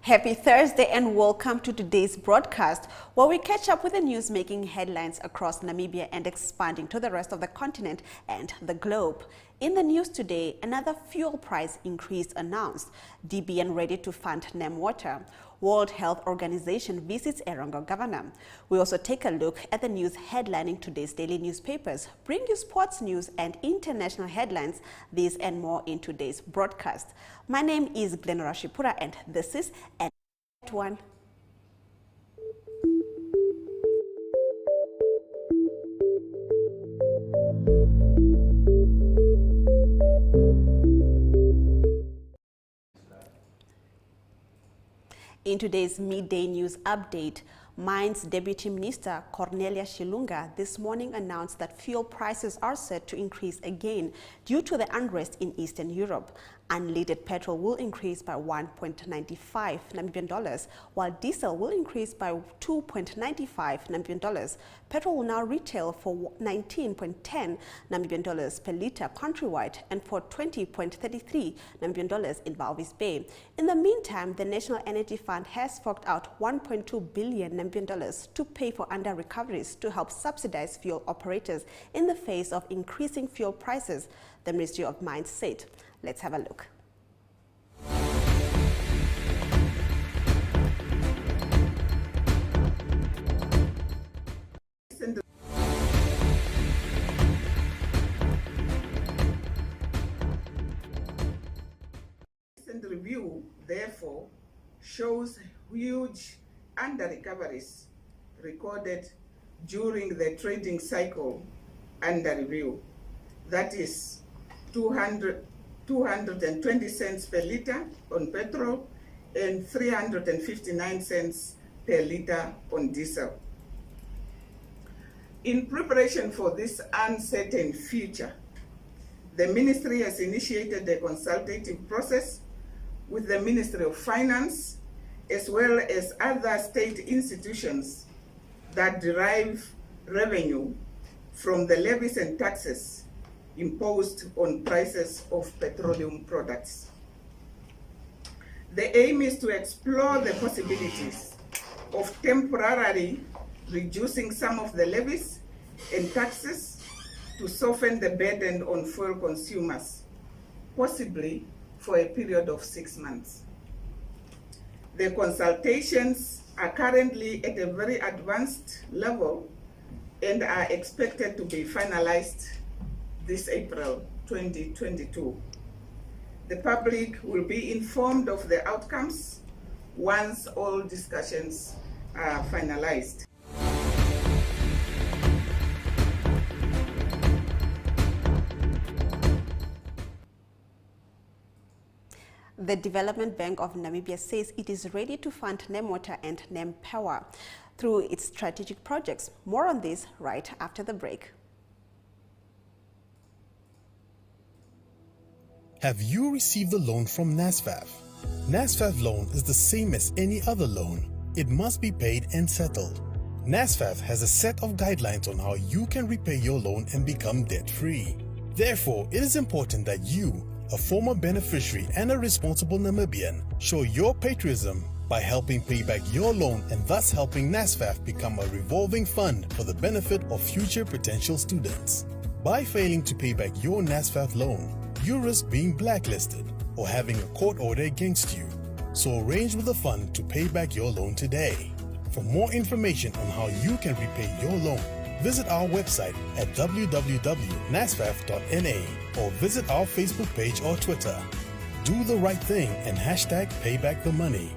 Happy Thursday and welcome to today's broadcast, where we catch up with the news making headlines across Namibia and expanding to the rest of the continent and the globe. In the news today, another fuel price increase announced. DBN ready to fund NamWater. World Health Organization visits Erongo governor. We also take a look at the news headlining today's daily newspapers, bring you sports news and international headlines, these and more in today's broadcast. My name is Glenora Shipura and this is N1. In today's midday news update, Mines Deputy Minister Cornelia Shilunga this morning announced that fuel prices are set to increase again due to the unrest in Eastern Europe. Unleaded petrol will increase by 1.95 Namibian dollars, while diesel will increase by 2.95 Namibian dollars. Petrol will now retail for 19.10 Namibian dollars per litre countrywide and for 20.33 Namibian dollars in Walvis Bay. In the meantime, the National Energy Fund has forked out 1.2 billion Namibian dollars to pay for under-recoveries to help subsidize fuel operators in the face of increasing fuel prices, the Ministry of Mines said. Let's have a look. Recent review, therefore, shows huge under-recoveries recorded during the trading cycle under review. That is 220 cents per litre on petrol and 359 cents per litre on diesel. In preparation for this uncertain future, the Ministry has initiated a consultative process with the Ministry of Finance as well as other state institutions that derive revenue from the levies and taxes imposed on prices of petroleum products. The aim is to explore the possibilities of temporarily reducing some of the levies and taxes to soften the burden on fuel consumers, possibly for a period of 6 months. The consultations are currently at a very advanced level and are expected to be finalized this April 2022. The public will be informed of the outcomes once all discussions are finalized. The Development Bank of Namibia says it is ready to fund NamWater and NamPower through its strategic projects. More on this right after the break. Have you received a loan from NSFAF? NSFAF loan is the same as any other loan. It must be paid and settled. NSFAF has a set of guidelines on how you can repay your loan and become debt-free. Therefore, it is important that you, a former beneficiary and a responsible Namibian, show your patriotism by helping pay back your loan and thus helping NSFAF become a revolving fund for the benefit of future potential students. By failing to pay back your NSFAF loan, you risk being blacklisted or having a court order against you. So arrange with the fund to pay back your loan today. For more information on how you can repay your loan, visit our website at www.nasfaf.na or visit our Facebook page or Twitter. Do the right thing and hashtag payback the money.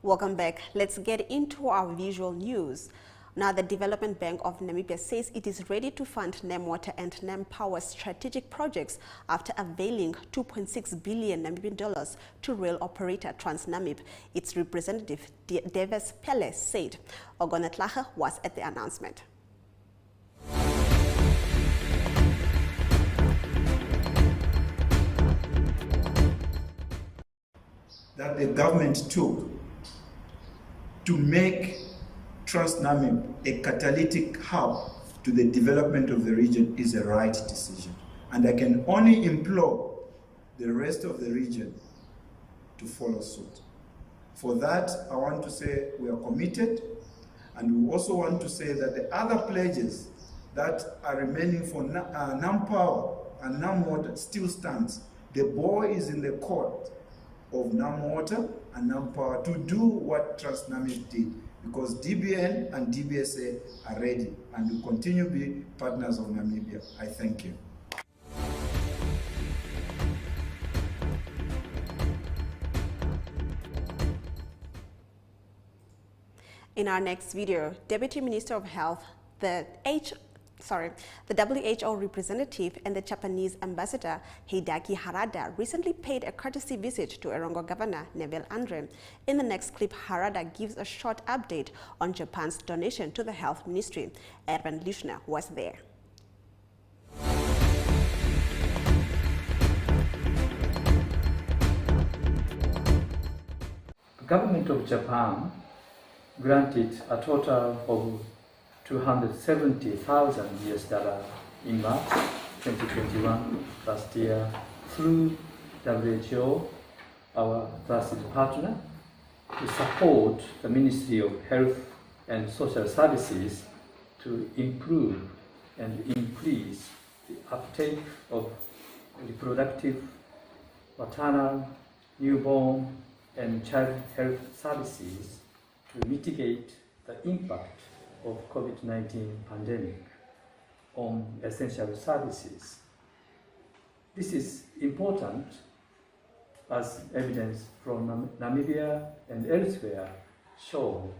Welcome back. Let's get into our visual news. Now, the Development Bank of Namibia says it is ready to fund NamWater and NamPower strategic projects after availing 2.6 billion Namibian dollars to rail operator TransNamib. Its representative, Davis Pele, said. Ogonetlache was at the announcement. That the government took to make Namib a catalytic hub to the development of the region is a right decision. And I can only implore the rest of the region to follow suit. For that, I want to say we are committed, and we also want to say that the other pledges that are remaining for NamPower and NamWater still stands. The ball is in the court of NamWater and NamPower to do what Namib did, because DBN and DBSA are ready and will continue to be partners of Namibia. I thank you. In our next video, Deputy Minister of Health, the WHO representative and the Japanese ambassador Heideaki Harada recently paid a courtesy visit to Erongo Governor Neville Andre. In the next clip, Harada gives a short update on Japan's donation to the Health Ministry. Erwin Lishner was there. The government of Japan granted a total of $270,000 in March 2021 last year through WHO, our trusted partner, to support the Ministry of Health and Social Services to improve and increase the uptake of reproductive, maternal, newborn, and child health services to mitigate the impact of COVID-19 pandemic on essential services. This is important as evidence from Namibia and elsewhere show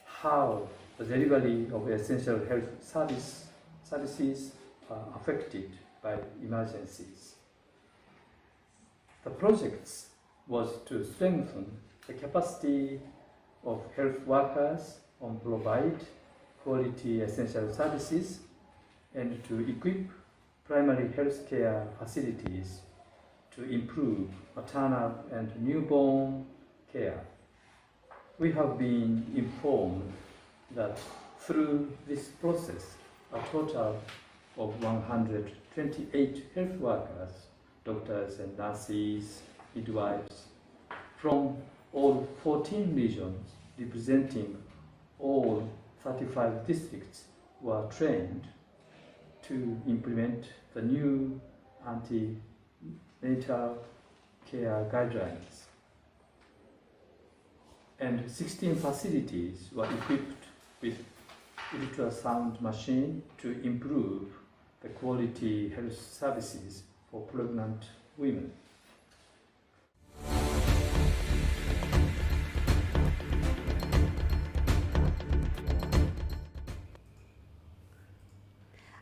how the delivery of essential health services are affected by emergencies. The project was to strengthen the capacity of health workers on provide quality essential services and to equip primary health care facilities to improve maternal and newborn care. We have been informed that through this process, a total of 128 health workers, doctors and nurses, midwives, from all 14 regions representing all 35 districts were trained to implement the new antenatal care guidelines. And 16 facilities were equipped with ultrasound machine to improve the quality health services for pregnant women.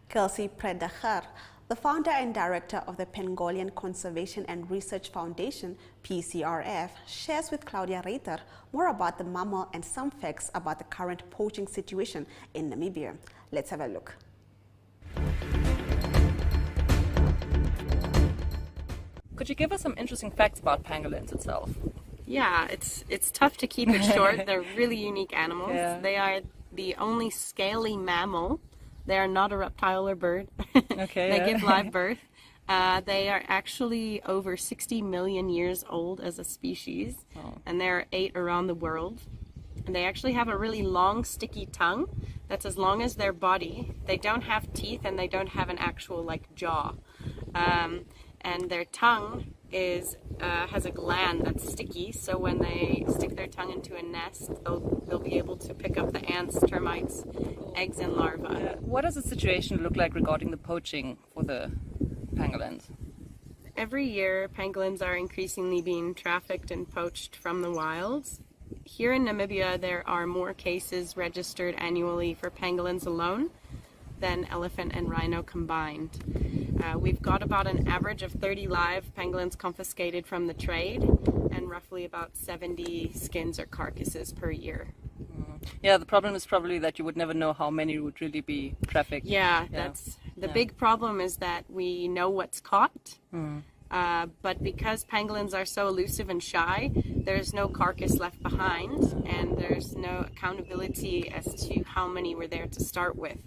Kelsey Predachar, the founder and director of the Pangolin Conservation and Research Foundation, PCRF, shares with Claudia Reiter more about the mammal and some facts about the current poaching situation in Namibia. Let's have a look. Could you give us some interesting facts about pangolins itself? Yeah, it's tough to keep it short. They're really unique animals. Yeah. They are the only scaly mammal. They are not a reptile or bird. Okay, they give live birth. They are actually over 60 million years old as a species, and there are 8 around the world. And they actually have a really long, sticky tongue that's as long as their body. They don't have teeth, and they don't have an actual jaw. And their tongue has a gland that's sticky, so when they stick their tongue into a nest, they'll be able to pick up the ants, termites, eggs, and larvae. What does the situation look like regarding the poaching for the pangolins? Every year, pangolins are increasingly being trafficked and poached from the wilds. Here in Namibia, there are more cases registered annually for pangolins alone than elephant and rhino combined. We've got about an average of 30 live pangolins confiscated from the trade and roughly about 70 skins or carcasses per year. Yeah, the problem is probably that you would never know how many would really be trafficked. Yeah, that's the big problem is that we know what's caught. But because pangolins are so elusive and shy, there's no carcass left behind, and there's no accountability as to how many were there to start with.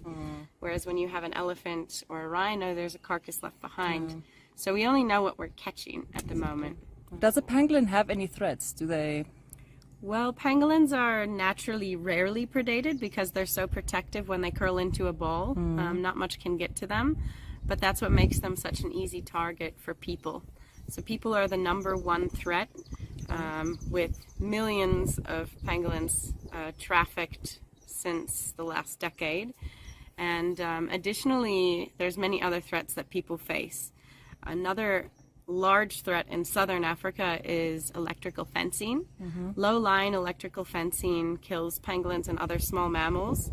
Whereas when you have an elephant or a rhino, there's a carcass left behind. So we only know what we're catching at the moment. Does a pangolin have any threats? Do they? Well, pangolins are naturally rarely predated because they're so protective when they curl into a ball. Not much can get to them, but that's what makes them such an easy target for people. So people are the #1 threat, with millions of pangolins trafficked since the last decade. And additionally, there's many other threats that people face. Another large threat in southern Africa is electrical fencing. Low-lying electrical fencing kills pangolins and other small mammals.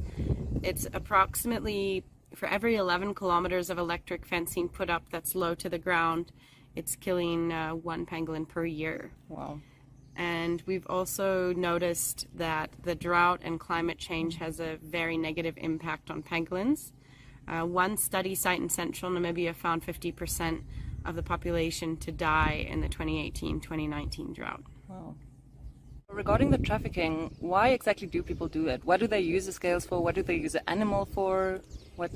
It's approximately, for every 11 kilometers of electric fencing put up that's low to the ground, it's killing 1 pangolin per year. Wow. And we've also noticed that the drought and climate change has a very negative impact on pangolins. One study site in central Namibia found 50% of the population to die in the 2018-2019 drought. Wow. Regarding the trafficking, why exactly do people do it? What do they use the scales for? What do they use the animal for? What?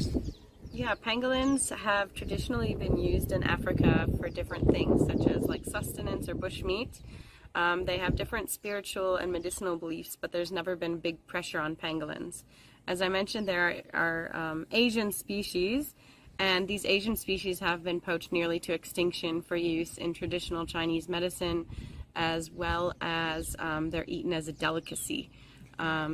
Yeah, pangolins have traditionally been used in Africa for different things, such as like sustenance or bushmeat. They have different spiritual and medicinal beliefs, but there's never been big pressure on pangolins. As I mentioned, there are Asian species, and these Asian species have been poached nearly to extinction for use in traditional Chinese medicine, as well as they're eaten as a delicacy.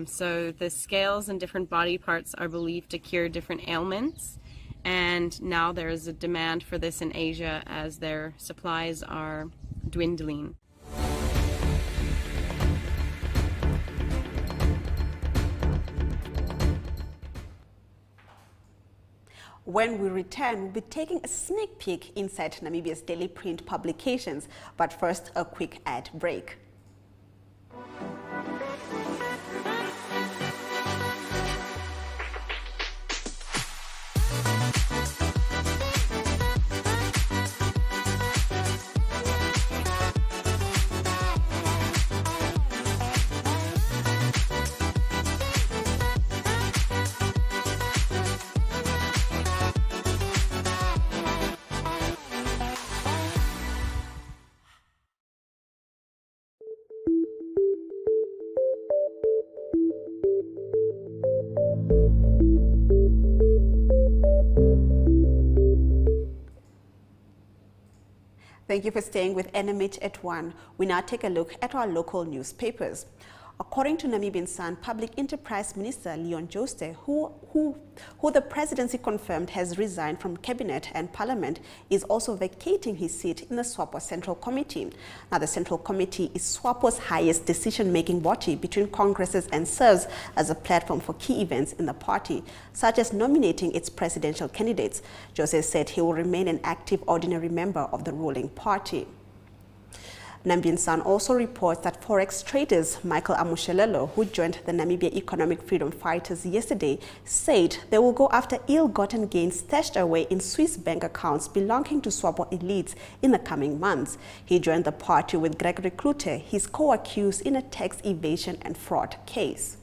So the scales and different body parts are believed to cure different ailments, and now there is a demand for this in Asia as their supplies are dwindling. When we return, we'll be taking a sneak peek inside Namibia's daily print publications. But first, a quick ad break. Thank you for staying with NMH at 1. We now take a look at our local newspapers. According to Namibian Sun, Public Enterprise Minister Leon Jooste, who the presidency confirmed has resigned from cabinet and parliament, is also vacating his seat in the SWAPO Central Committee. Now, the Central Committee is SWAPO's highest decision-making body between congresses and serves as a platform for key events in the party, such as nominating its presidential candidates. Jooste said he will remain an active ordinary member of the ruling party. Namibian Sun also reports that forex traders Michael Amushelelo, who joined the Namibia Economic Freedom Fighters yesterday, said they will go after ill-gotten gains stashed away in Swiss bank accounts belonging to SWAPO elites in the coming months. He joined the party with Gregory Klute, his co-accused in a tax evasion and fraud case.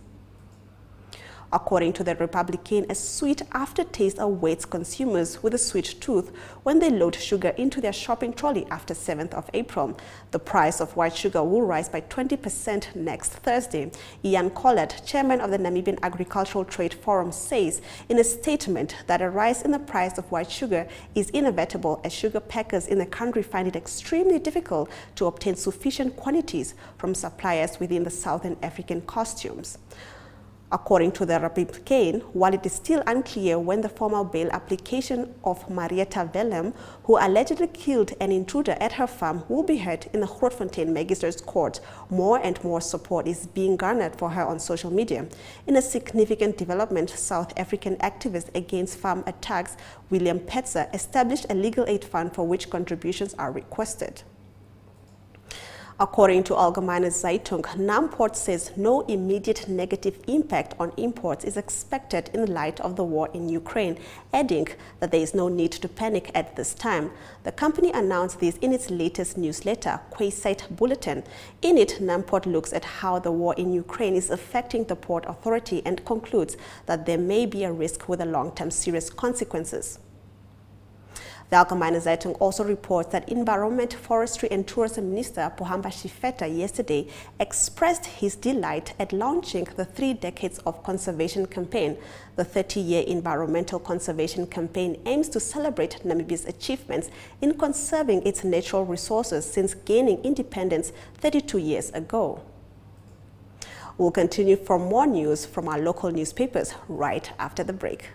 According to the Republican, a sweet aftertaste awaits consumers with a sweet tooth when they load sugar into their shopping trolley after 7th of April. The price of white sugar will rise by 20% next Thursday. Ian Collett, chairman of the Namibian Agricultural Trade Forum, says in a statement that a rise in the price of white sugar is inevitable as sugar packers in the country find it extremely difficult to obtain sufficient quantities from suppliers within the Southern African customs. According to the Republican, while it is still unclear when the formal bail application of Marietta Velem, who allegedly killed an intruder at her farm, will be heard in the Grootfontein Magistrates Court, more and more support is being garnered for her on social media. In a significant development, South African activist against farm attacks, William Petzer, established a legal aid fund for which contributions are requested. According to Allgemeine Zeitung, NamPort says no immediate negative impact on imports is expected in light of the war in Ukraine, adding that there is no need to panic at this time. The company announced this in its latest newsletter, Quayside Bulletin. In it, NamPort looks at how the war in Ukraine is affecting the Port Authority and concludes that there may be a risk with a long-term serious consequences. The Allgemeine Zeitung also reports that Environment, Forestry and Tourism Minister Pohamba Shifeta yesterday expressed his delight at launching the 3 Decades of Conservation campaign. The 30-year environmental conservation campaign aims to celebrate Namibia's achievements in conserving its natural resources since gaining independence 32 years ago. We'll continue for more news from our local newspapers right after the break.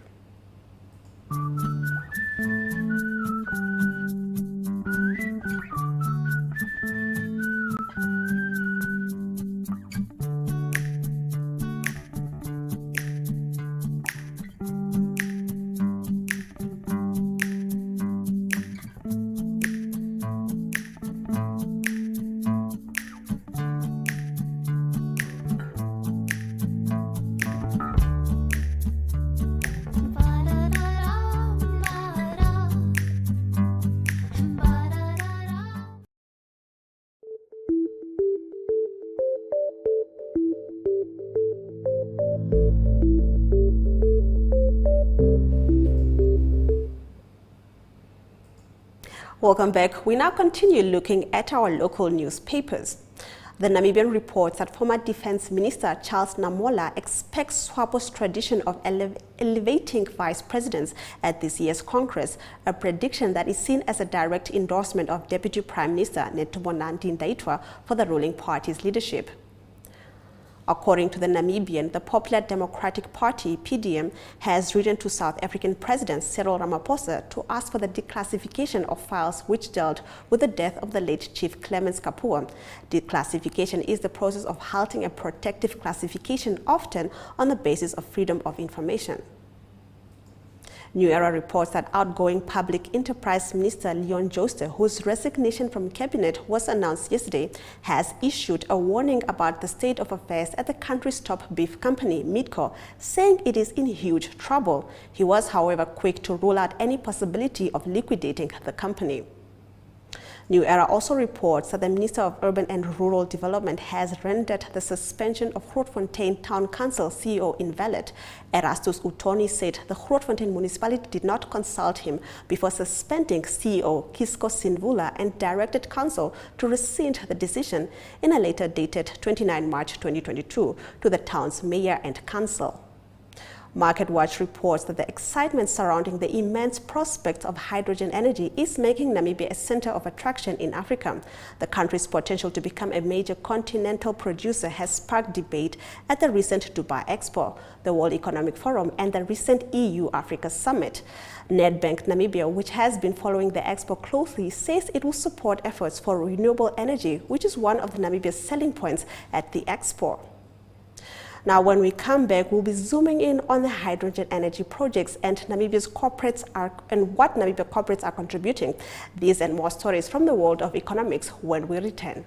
Welcome back. We now continue looking at our local newspapers. The Namibian reports that former Defense Minister Charles Namola expects SWAPO's tradition of elevating vice presidents at this year's Congress, a prediction that is seen as a direct endorsement of Deputy Prime Minister Netobonanti Ndaitwa for the ruling party's leadership. According to the Namibian, the Popular Democratic Party, PDM, has written to South African President Cyril Ramaphosa to ask for the declassification of files which dealt with the death of the late Chief Clemens Kapua. Declassification is the process of halting a protective classification, often on the basis of freedom of information. New Era reports that outgoing Public Enterprise Minister Leon Jooste, whose resignation from cabinet was announced yesterday, has issued a warning about the state of affairs at the country's top beef company, Midco, saying it is in huge trouble. He was, however, quick to rule out any possibility of liquidating the company. New Era also reports that the Minister of Urban and Rural Development has rendered the suspension of Grootfontein Town Council CEO invalid. Erastus Utoni said the Grootfontein municipality did not consult him before suspending CEO Kisco Sinvula and directed council to rescind the decision in a letter dated 29 March 2022 to the town's mayor and council. Market Watch reports that the excitement surrounding the immense prospects of hydrogen energy is making Namibia a center of attraction in Africa. The country's potential to become a major continental producer has sparked debate at the recent Dubai Expo, the World Economic Forum, and the recent EU-Africa Summit. Nedbank Namibia, which has been following the Expo closely, says it will support efforts for renewable energy, which is one of Namibia's selling points at the Expo. Now, when we come back, we'll be zooming in on the hydrogen energy projects and what Namibia corporates are contributing. These and more stories from the world of economics when we return.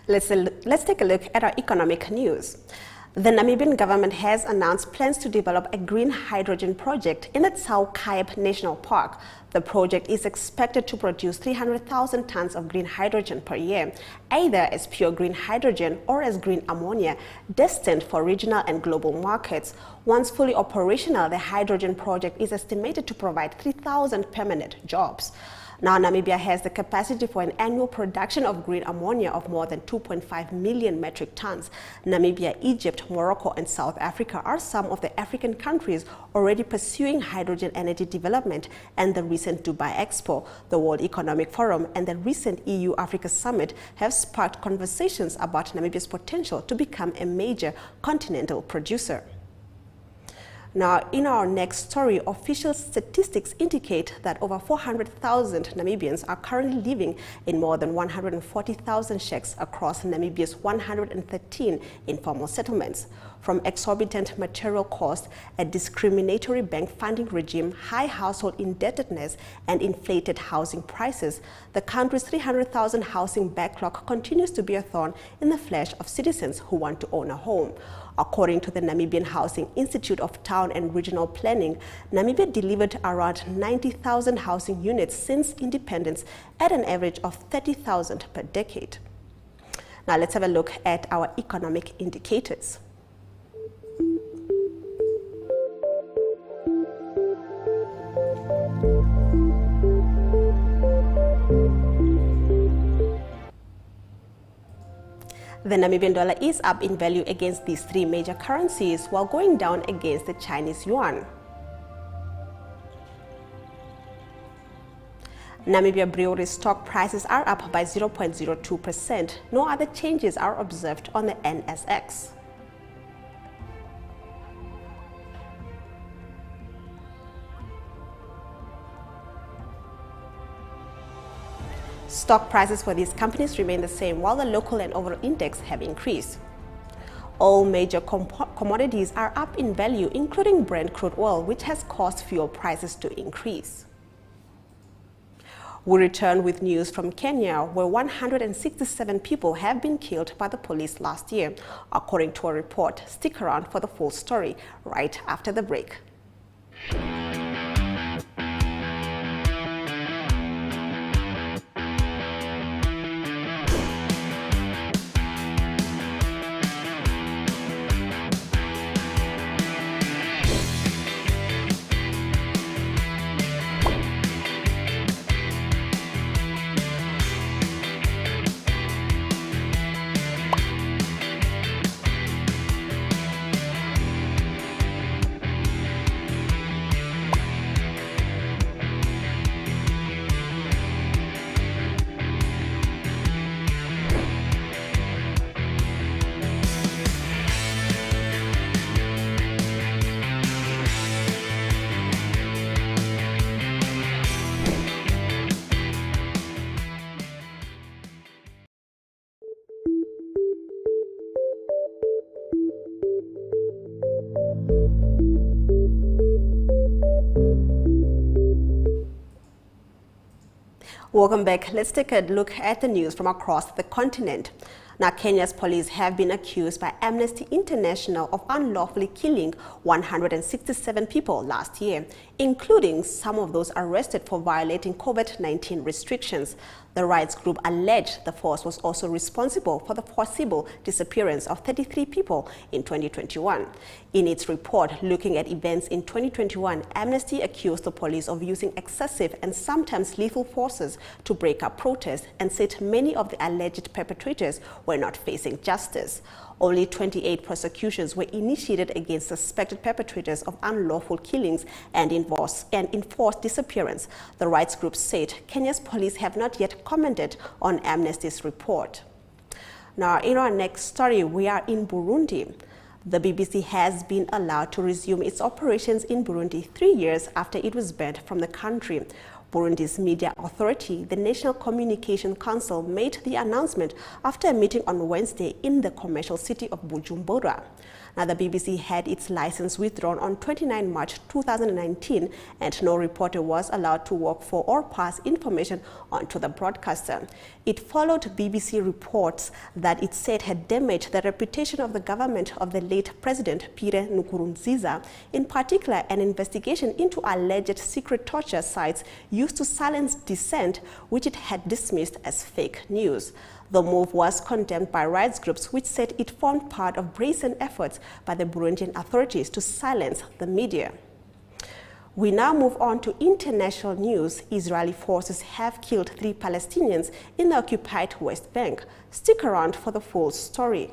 Let's take a look at our economic news. The Namibian government has announced plans to develop a green hydrogen project in the Tsau Kaib National Park. The project is expected to produce 300,000 tons of green hydrogen per year, either as pure green hydrogen or as green ammonia, destined for regional and global markets. Once fully operational, the hydrogen project is estimated to provide 3,000 permanent jobs. Now, Namibia has the capacity for an annual production of green ammonia of more than 2.5 million metric tons. Namibia, Egypt, Morocco, and South Africa are some of the African countries already pursuing hydrogen energy development, and the recent Dubai Expo, the World Economic Forum, and the recent EU-Africa Summit have sparked conversations about Namibia's potential to become a major continental producer. Now, in our next story, official statistics indicate that over 400,000 Namibians are currently living in more than 140,000 shacks across Namibia's 113 informal settlements. From exorbitant material costs, a discriminatory bank funding regime, high household indebtedness, and inflated housing prices, the country's 300,000 housing backlog continues to be a thorn in the flesh of citizens who want to own a home. According to the Namibian Housing Institute of Town and Regional Planning, Namibia delivered around 90,000 housing units since independence at an average of 30,000 per decade. Now let's have a look at our economic indicators. The Namibian dollar is up in value against these three major currencies, while going down against the Chinese yuan. Namibia brewery stock prices are up by 0.02%. No other changes are observed on the NSX. Stock prices for these companies remain the same, while the local and overall index have increased. All major commodities are up in value, including Brent crude oil, which has caused fuel prices to increase. We return with news from Kenya, where 167 people have been killed by the police last year, according to a report. Stick around for the full story right after the break. Welcome back. Let's take a look at the news from across the continent. Now, Kenya's police have been accused by Amnesty International of unlawfully killing 167 people last year, including some of those arrested for violating COVID-19 restrictions. The rights group alleged the force was also responsible for the foreseeable disappearance of 33 people in 2021. In its report looking at events in 2021, Amnesty accused the police of using excessive and sometimes lethal forces to break up protests and said many of the alleged perpetrators were not facing justice. Only 28 prosecutions were initiated against suspected perpetrators of unlawful killings and enforced disappearance. The rights group said Kenya's police have not yet commented on Amnesty's report. Now, in our next story, we are in Burundi. The BBC has been allowed to resume its operations in Burundi 3 years after it was banned from the country. Burundi's media authority, the National Communication Council, made the announcement after a meeting on Wednesday in the commercial city of Bujumbura. Now, the BBC had its license withdrawn on 29 March 2019, and no reporter was allowed to work for or pass information onto the broadcaster. It followed BBC reports that it said had damaged the reputation of the government of the late President Pierre Nkurunziza, in particular an investigation into alleged secret torture sites used to silence dissent, which it had dismissed as fake news. The move was condemned by rights groups, which said it formed part of brazen efforts by the Burundian authorities to silence the media. We now move on to international news. Israeli forces have killed 3 Palestinians in the occupied West Bank. Stick around for the full story.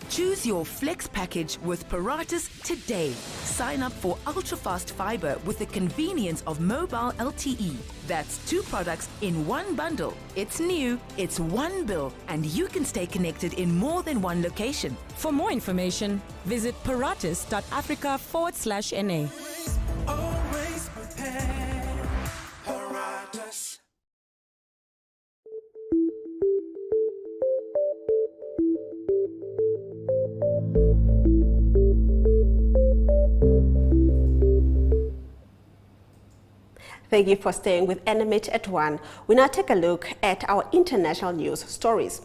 Choose your Flex package with Paratus today. Sign up for ultra-fast fiber with the convenience of mobile LTE. That's 2 products in one bundle. It's new, it's one bill, and you can stay connected in more than one location. For more information, visit paratus.africa/NA. Always prepared. Paratus. Thank you for staying with NMH at 1. We now take a look at our international news stories.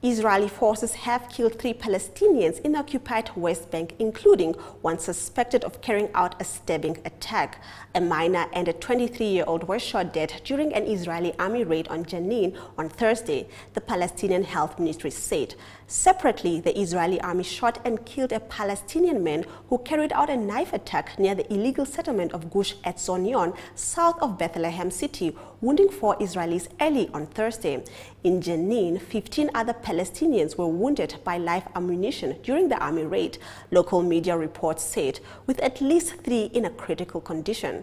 Israeli forces have killed 3 Palestinians in the occupied West Bank, including one suspected of carrying out a stabbing attack. A minor and a 23-year-old were shot dead during an Israeli army raid on Jenin on Thursday, the Palestinian Health Ministry said. Separately, the Israeli army shot and killed a Palestinian man who carried out a knife attack near the illegal settlement of Gush Etzonion, south of Bethlehem City, wounding 4 Israelis early on Thursday. In Jenin, 15 other Palestinians were wounded by live ammunition during the army raid, local media reports said, with at least 3 in a critical condition.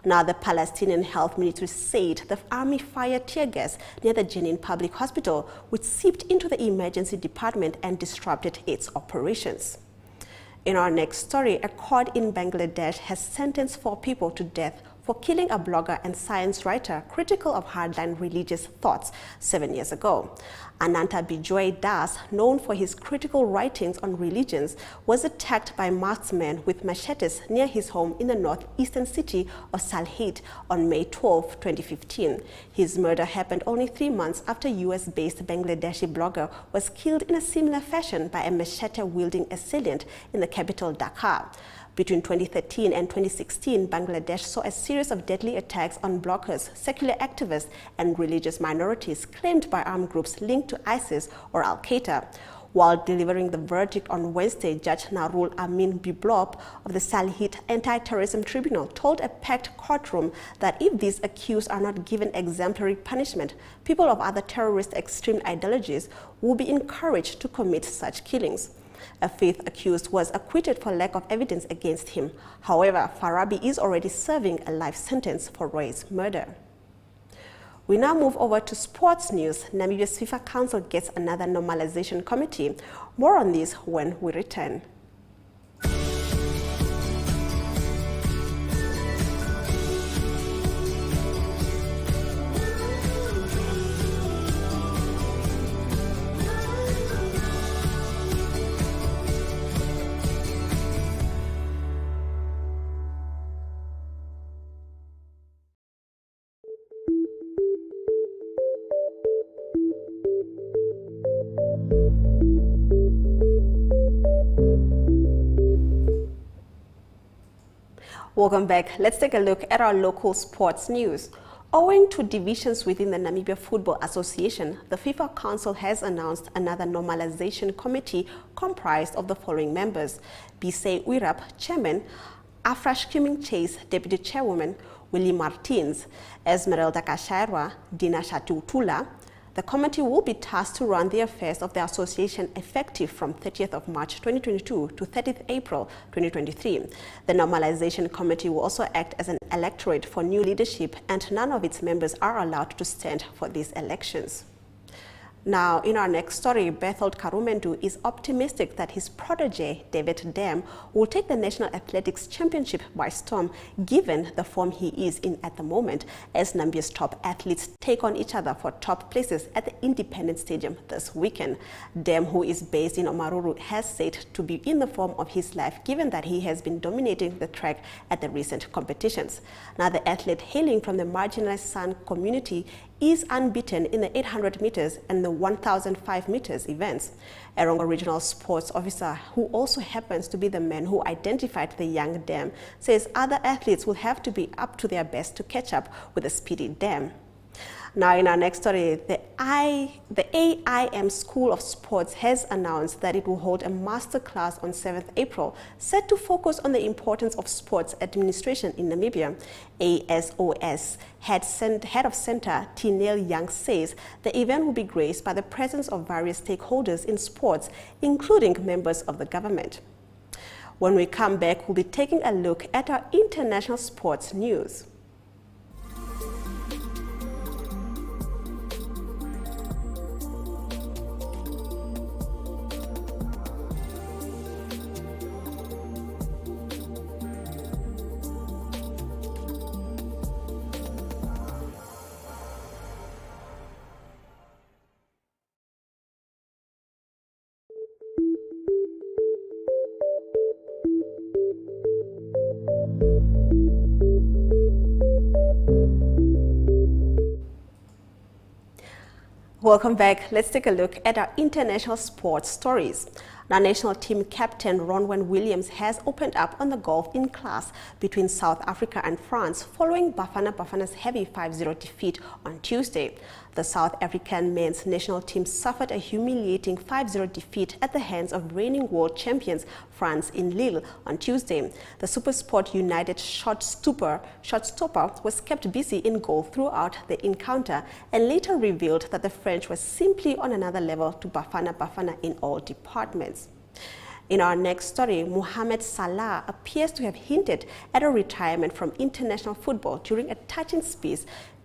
Now, the Palestinian Health Ministry said the army fired tear gas near the Jenin Public Hospital, which seeped into the emergency department and disrupted its operations. In our next story, a court in Bangladesh has sentenced 4 people to death for killing a blogger and science writer critical of hardline religious thoughts 7 years ago. Ananta Bijoy Das, known for his critical writings on religions, was attacked by masked men with machetes near his home in the northeastern city of Salhit on May 12, 2015. His murder happened only 3 months after US-based Bangladeshi blogger was killed in a similar fashion by a machete-wielding assailant in the capital Dhaka. Between 2013 and 2016, Bangladesh saw a series of deadly attacks on bloggers, secular activists, and religious minorities claimed by armed groups linked to ISIS or Al-Qaeda. While delivering the verdict on Wednesday, Judge Narul Amin Biblop of the Salhit Anti-Terrorism Tribunal told a packed courtroom that if these accused are not given exemplary punishment, people of other terrorist extreme ideologies will be encouraged to commit such killings. A 5th accused was acquitted for lack of evidence against him. However, Farabi is already serving a life sentence for Roy's murder. We now move over to sports news. Namibia's FIFA Council gets another normalization committee. More on this when we return. Welcome back. Let's take a look at our local sports news. Owing to divisions within the Namibia Football Association, the FIFA Council has announced another normalization committee comprised of the following members: Bisei Uirap, Chairman; Afrash Kiming Chase, Deputy Chairwoman; Willie Martins; Esmeralda Kashairwa; Dina Shatutula. The committee will be tasked to run the affairs of the association effective from 30th of March 2022 to 30th April 2023. The normalization committee will also act as an electorate for new leadership, and none of its members are allowed to stand for these elections. Now, in our next story, Berthold Karumendu is optimistic that his protege, David Dam, will take the National Athletics Championship by storm, given the form he is in at the moment, as Namibia's top athletes take on each other for top places at the Independence Stadium this weekend. Dam, who is based in Omaruru, has said to be in the form of his life, given that he has been dominating the track at the recent competitions. Now, the athlete hailing from the marginalized San community is unbeaten in the 800 meters and the 1,005 meters events. Erongo Regional Sports Officer, who also happens to be the man who identified the young Dam, says other athletes will have to be up to their best to catch up with the speedy Dam. Now, in our next story, the AIM School of Sports has announced that it will hold a master class on 7th April, set to focus on the importance of sports administration in Namibia. ASOS Head of Center Tinel Young says the event will be graced by the presence of various stakeholders in sports, including members of the government. When we come back, we'll be taking a look at our international sports news. Welcome back. Let's take a look at our international sports stories. Our national team captain Ronwen Williams has opened up on the golf in class between South Africa and France following Bafana Bafana's heavy 5-0 defeat on Tuesday. The South African men's national team suffered a humiliating 5-0 defeat at the hands of reigning world champions France in Lille on Tuesday. The SuperSport United shot stopper was kept busy in goal throughout the encounter and later revealed that the French were simply on another level to Bafana Bafana in all departments. In our next story, Mohamed Salah appears to have hinted at a retirement from international football during a touching speech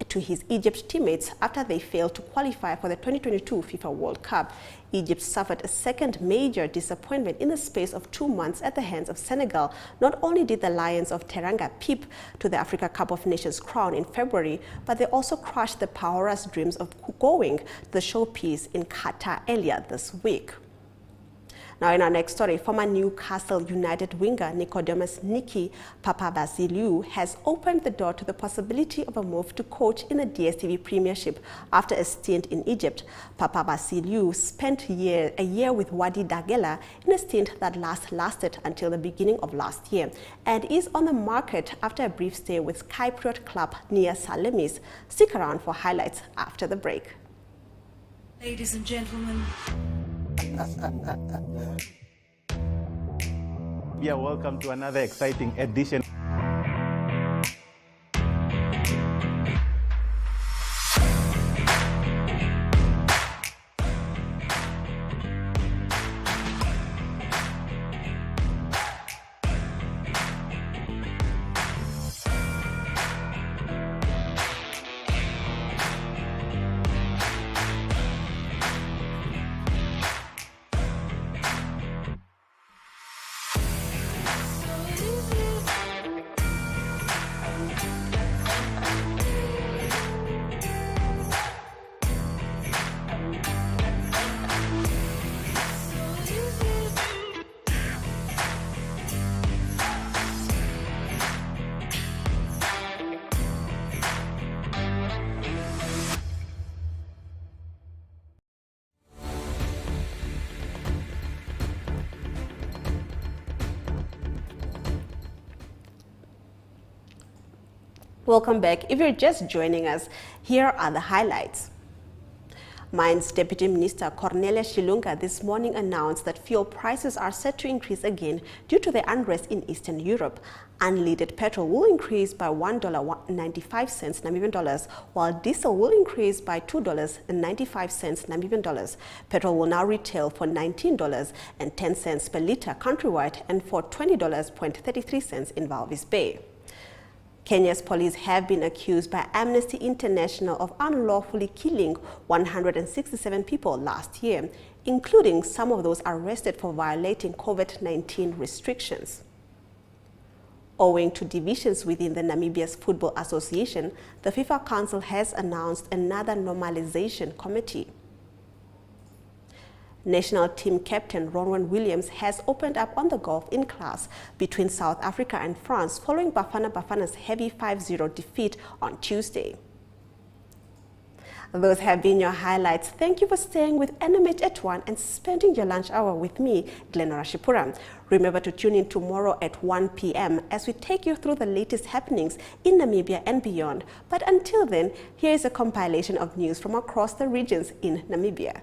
to his Egypt teammates after they failed to qualify for the 2022 FIFA World Cup. Egypt suffered a second major disappointment in the space of 2 months at the hands of Senegal. Not only did the Lions of Teranga peep to the Africa Cup of Nations crown in February, but they also crushed the Power's dreams of going to the showpiece in Qatar earlier this week. Now, in our next story, former Newcastle United winger Nicodemus Nicky Papavasiliou has opened the door to the possibility of a move to coach in the DStv Premiership after a stint in Egypt. Papavasiliou spent a year with Wadi Dagela in a stint that lasted until the beginning of last year and is on the market after a brief stay with Cypriot club Nia Salamis. Stick around for highlights after the break. Ladies and gentlemen. Yeah, welcome to another exciting edition. Welcome back. If you're just joining us, here are the highlights. Mines Deputy Minister Cornelia Shilunga this morning announced that fuel prices are set to increase again due to the unrest in Eastern Europe. Unleaded petrol will increase by $1.95 Namibian dollars, while diesel will increase by $2.95 Namibian dollars. Petrol will now retail for $19.10 per liter countrywide and for $20.33 in Walvis Bay. Kenya's police have been accused by Amnesty International of unlawfully killing 167 people last year, including some of those arrested for violating COVID-19 restrictions. Owing to divisions within the Namibia's Football Association, the FIFA Council has announced another normalization committee. National team captain Ronwen Williams has opened up on the golf-in class between South Africa and France following Bafana Bafana's heavy 5-0 defeat on Tuesday. Those have been your highlights. Thank you for staying with NMH at 1 and spending your lunch hour with me, Glenora Shipura. Remember to tune in tomorrow at 1 p.m. as we take you through the latest happenings in Namibia and beyond. But until then, here is a compilation of news from across the regions in Namibia.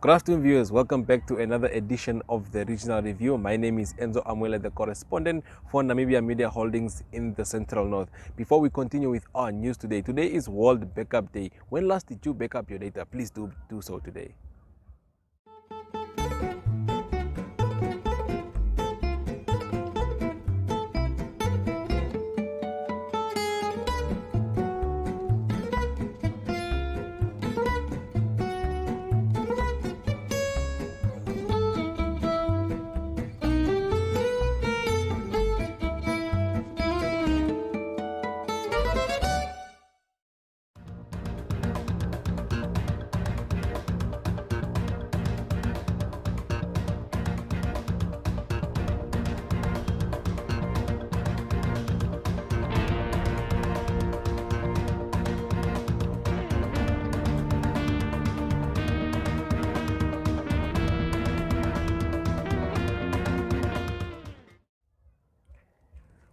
Good afternoon, viewers. Welcome back to another edition of the Regional Review. My name is Enzo Amwele, the correspondent for Namibia Media Holdings in the Central North. Before we continue with our news today, today is World Backup Day. When last did you back up your data? Please do so today.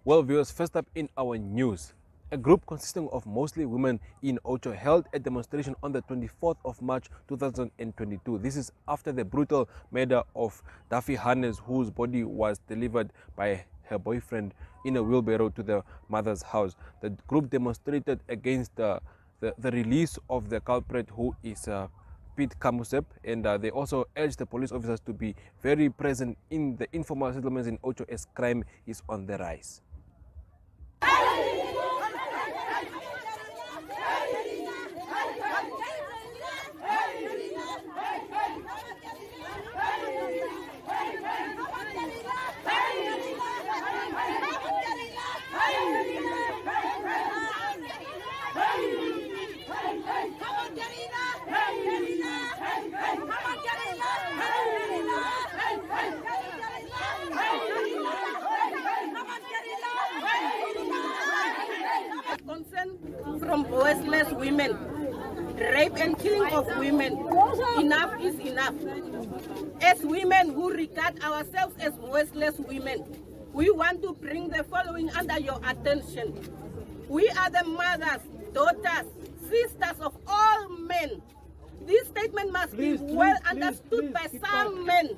Well, viewers, first up in our news, a group consisting of mostly women in Ocho held a demonstration on the 24th of March 2022. This is after the brutal murder of Daffy Hannes, whose body was delivered by her boyfriend in a wheelbarrow to the mother's house. The group demonstrated against the release of the culprit, who is Pete Kamusep, and they also urged the police officers to be very present in the informal settlements in Ocho as crime is on the rise. From voiceless women, rape and killing of women. Enough is enough. As women who regard ourselves as voiceless women, we want to bring the following under your attention. We are the mothers, daughters, sisters of all men. This statement must be well understood by some men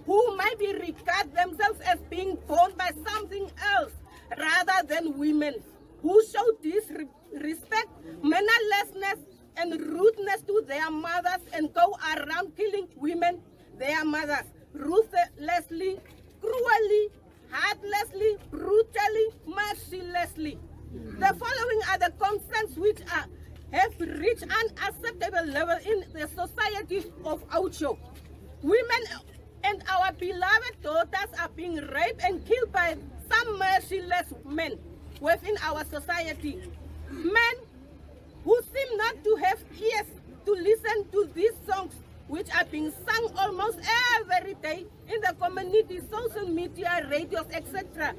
who might regard themselves as being born by something else rather than women, who show disrespect, mannerlessness, and rudeness to their mothers and go around killing women, their mothers, ruthlessly, cruelly, heartlessly, brutally, mercilessly. The following are the concerns which have reached an unacceptable level in the society of Ocho. Women and our beloved daughters are being raped and killed by some merciless men within our society. Men who seem not to have ears to listen to these songs which are being sung almost every day in the community, social media, radios, etc.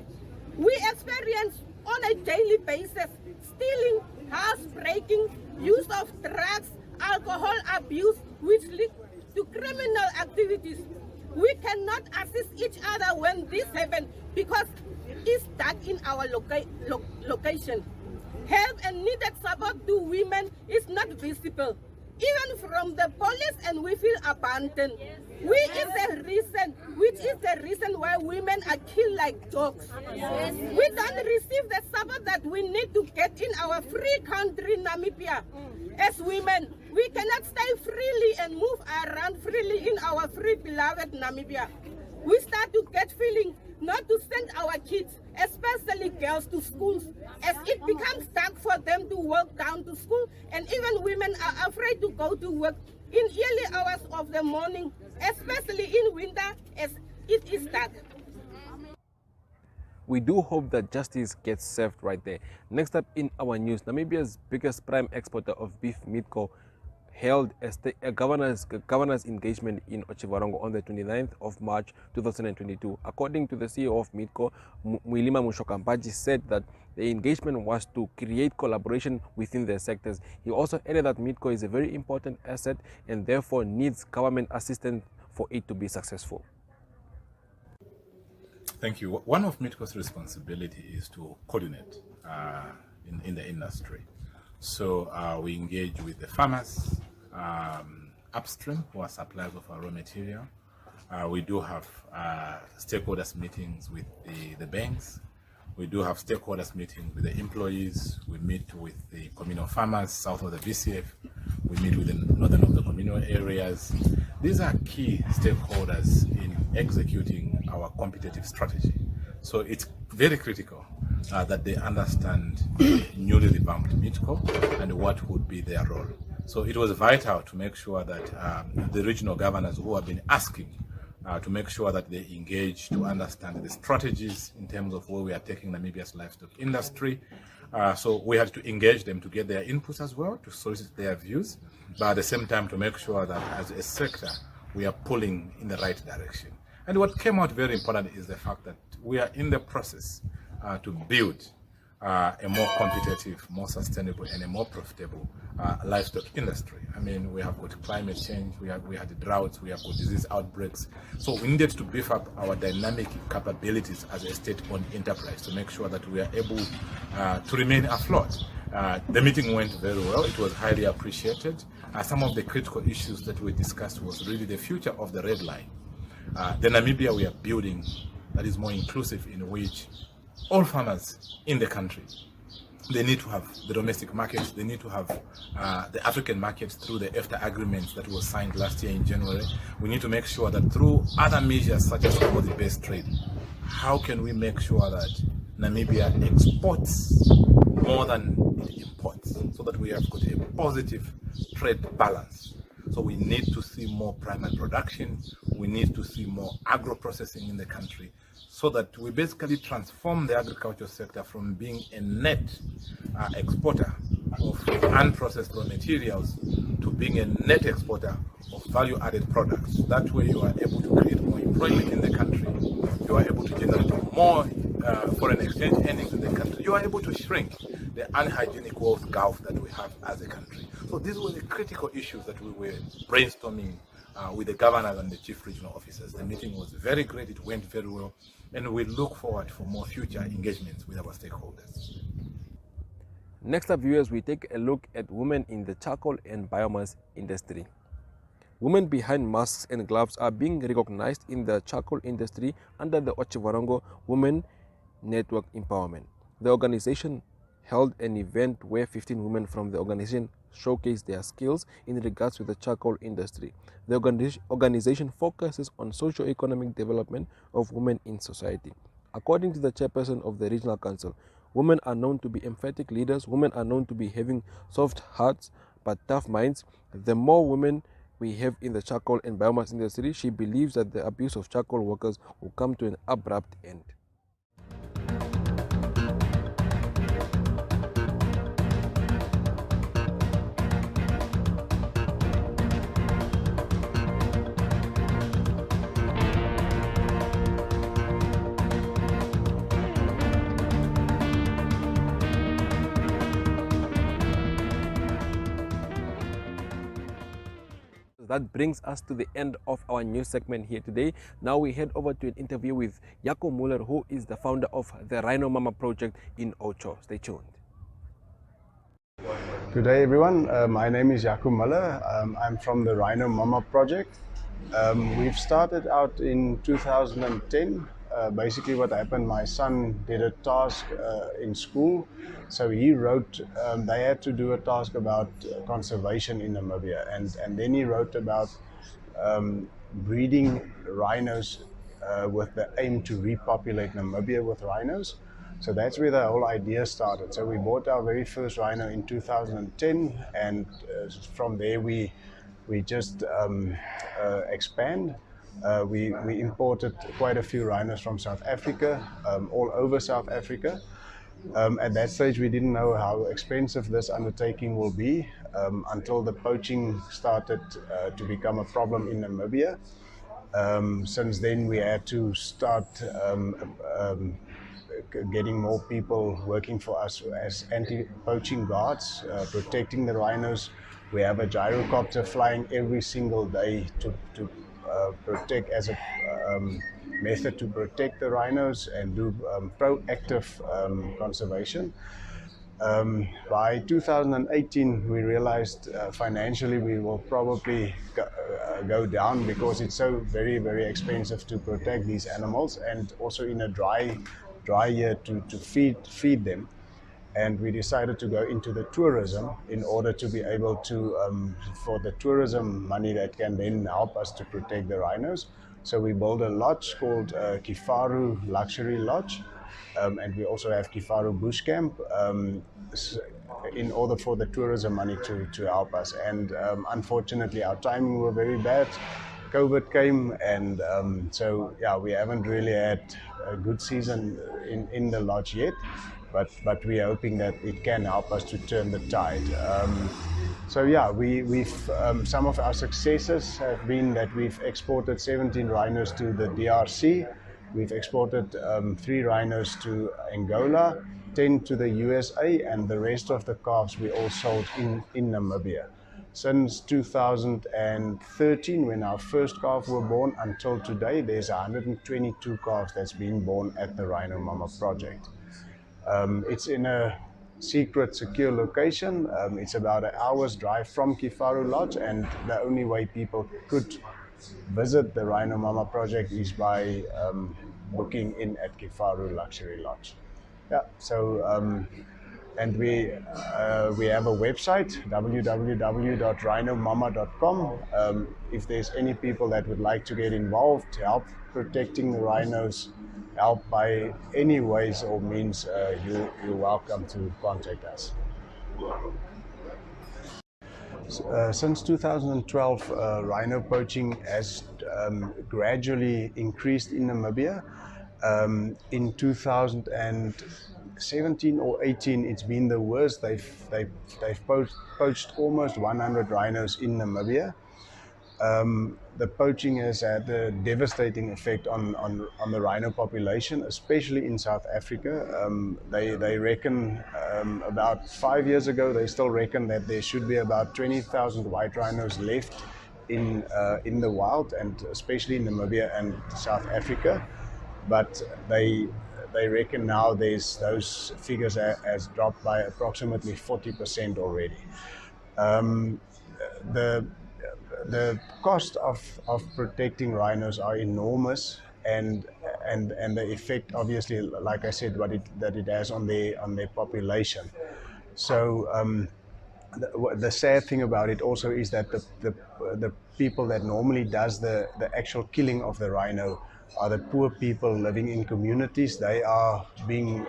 We experience on a daily basis stealing, housebreaking, use of drugs, alcohol abuse, which lead to criminal activities. We cannot assist each other when this happens because it's stuck in our location. Help and needed support to women is not visible, even from the police, and we feel abandoned. Which is the reason why women are killed like dogs. We don't receive the support that we need to get in our free country, Namibia. As women, we cannot stay freely and move around freely in our free beloved Namibia. We start to get feeling not to send our kids, especially girls, to schools, as it becomes dark for them to walk down to school, and even women are afraid to go to work in early hours of the morning, especially in winter as it is dark. We do hope that justice gets served right there. Next up in our news, Namibia's biggest prime exporter of beef, Midco, held a governor's engagement in Erongo on the 29th of March 2022. According to the CEO of Midco, Mwilima Mushokambaji, said that the engagement was to create collaboration within the sectors. He also added that Midco is a very important asset and therefore needs government assistance for it to be successful. Thank you. One of Midco's responsibility is to coordinate in the industry. So we engage with the farmers upstream who are suppliers of our raw material. We do have stakeholders meetings with the banks. We do have stakeholders meetings with the employees. We meet with the communal farmers south of the BCF. We meet with the northern of the communal areas. These are key stakeholders in executing our competitive strategy. So it's very critical that they understand the newly revamped Midco and what would be their role. So it was vital to make sure that the regional governors who have been asking to make sure that they engage to understand the strategies in terms of where we are taking Namibia's livestock industry. So we had to engage them to get their inputs as well, to solicit their views, but at the same time to make sure that as a sector we are pulling in the right direction. And what came out very important is the fact that we are in the process to build a more competitive, more sustainable, and a more profitable livestock industry. I mean, we have got climate change, we had droughts, we have got disease outbreaks. So we needed to beef up our dynamic capabilities as a state-owned enterprise to make sure that we are able to remain afloat. The meeting went very well. It was highly appreciated. Some of the critical issues that we discussed was really the future of the red line. The Namibia we are building that is more inclusive, in which all farmers in the country, they need to have the domestic markets, they need to have the African markets through the EFTA agreements that was signed last year in January. We need to make sure that through other measures such as commodity-based trade, how can we make sure that Namibia exports more than it imports, so that we have got a positive trade balance. So we need to see more primary production, we need to see more agro-processing in the country, so that we basically transform the agriculture sector from being a net exporter of unprocessed raw materials to being a net exporter of value-added products. That way you are able to create more employment in the country, you are able to generate more foreign exchange earnings in the country, you are able to shrink the unhygienic wealth gulf that we have as a country. So these were the critical issues that we were brainstorming with the governors and the chief regional officers. The meeting was very great, it went very well, and we look forward for more future engagements with our stakeholders. Next up, viewers, we take a look at women in the charcoal and biomass industry. Women behind masks and gloves are being recognized in the charcoal industry under the Erongo Women Network Empowerment. The organization held an event where 15 women from the organization showcased their skills in regards to the charcoal industry. The organization focuses on socio-economic development of women in society. According to the chairperson of the regional council, women are known to be emphatic leaders. Women are known to be having soft hearts but tough minds. The more women we have in the charcoal and biomass industry, she believes that the abuse of charcoal workers will come to an abrupt end. That brings us to the end of our news segment here today. Now we head over to an interview with Jaco Muller, who is the founder of the Rhino Mama project in Ocho. Stay tuned. Good day, everyone. My name is Jaco Muller. I'm from the Rhino Mama project. We've started out in 2010. Basically what happened, my son did a task in school. So he wrote, they had to do a task about conservation in Namibia. And then he wrote about breeding rhinos with the aim to repopulate Namibia with rhinos. So that's where the whole idea started. So we bought our very first rhino in 2010, and from there we just expand. We imported quite a few rhinos from South Africa, all over South Africa. At that stage, we didn't know how expensive this undertaking will be until the poaching started to become a problem in Namibia. Since then, we had to start getting more people working for us as anti-poaching guards, protecting the rhinos. We have a gyrocopter flying every single day to protect as a method to protect the rhinos and do proactive conservation. By 2018, we realized financially we will probably go down because it's so very, very expensive to protect these animals, and also in a dry year to feed them. And we decided to go into the tourism in order to be able to, for the tourism money that can then help us to protect the rhinos. So we built a lodge called Kifaru Luxury Lodge, and we also have Kifaru Bush Camp in order for the tourism money to help us. And unfortunately, our timing were very bad. COVID came, and so yeah, we haven't really had a good season in the lodge yet. But we are hoping that it can help us to turn the tide. So yeah, we've some of our successes have been that we've exported 17 rhinos to the DRC. We've exported 3 rhinos to Angola, 10 to the USA, and the rest of the calves we all sold in Namibia. Since 2013, when our first calf were born, until today, there's 122 calves that's been born at the Rhino Mama project. It's in a secret, secure location. It's about an hour's drive from Kifaru Lodge, and the only way people could visit the Rhino Mama project is by booking in at Kifaru Luxury Lodge. Yeah, so and we have a website, www.rhinomama.com. If there's any people that would like to get involved, help protecting the rhinos, help by any ways or means, you're welcome to contact us. Since 2012, rhino poaching has gradually increased in Namibia. In 2017 or 18, it's been the worst. They've poached almost 100 rhinos in Namibia. The poaching has had a devastating effect on the rhino population, especially in South Africa. They reckon about 5 years ago, they still reckon that there should be about 20,000 white rhinos left in the wild, and especially in Namibia and South Africa. But they reckon now those figures has dropped by approximately 40% already. The cost of protecting rhinos are enormous, and and the effect, obviously, like I said, that it has on their population. So the sad thing about it also is that the people that normally does the actual killing of the rhino are the poor people living in communities. They are being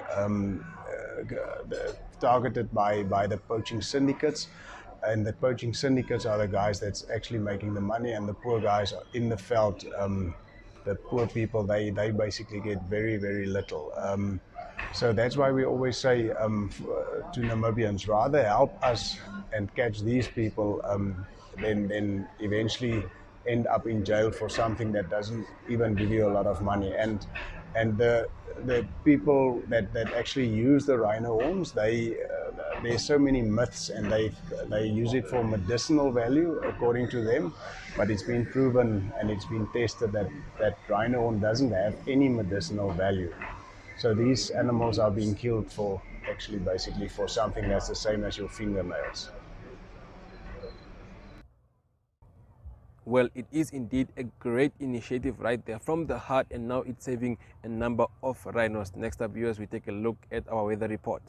targeted by the poaching syndicates, and the poaching syndicates are the guys that's actually making the money, and the poor guys are in the veld. The poor people, they basically get very, very little. So that's why we always say to Namibians, rather help us and catch these people than eventually end up in jail for something that doesn't even give you a lot of money. And the people that actually use the rhino horns, there's so many myths, and they use it for medicinal value according to them, but it's been proven and it's been tested that rhino horn doesn't have any medicinal value. So these animals are being killed for actually basically for something that's the same as your fingernails. Well, it is indeed a great initiative right there from the heart, and now it's saving a number of rhinos. Next up, viewers, we take a look at our weather report.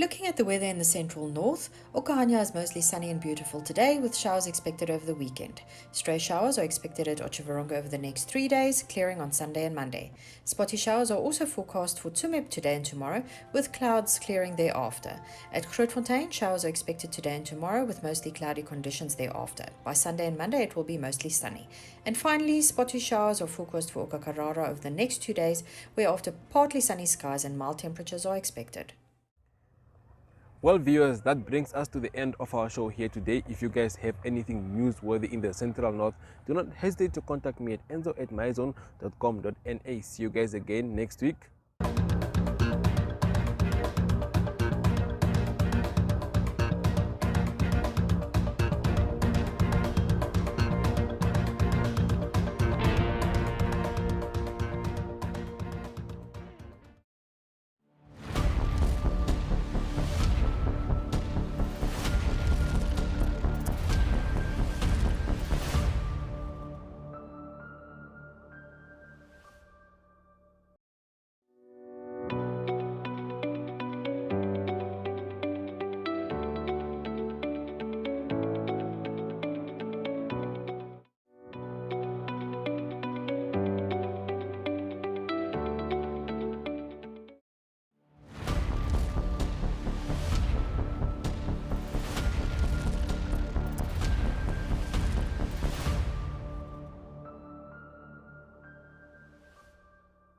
Looking at the weather in the central north, Okahanya is mostly sunny and beautiful today, with showers expected over the weekend. Stray showers are expected at Erongo over the next 3 days, clearing on Sunday and Monday. Spotty showers are also forecast for Tsumeb today and tomorrow, with clouds clearing thereafter. At Grootfontein, showers are expected today and tomorrow, with mostly cloudy conditions thereafter. By Sunday and Monday, it will be mostly sunny. And finally, spotty showers are forecast for Okakarara over the next 2 days, whereafter partly sunny skies and mild temperatures are expected. Well, viewers, that brings us to the end of our show here today. If you guys have anything newsworthy in the Central North, do not hesitate to contact me at enzo@myzone.com.na. See you guys again next week.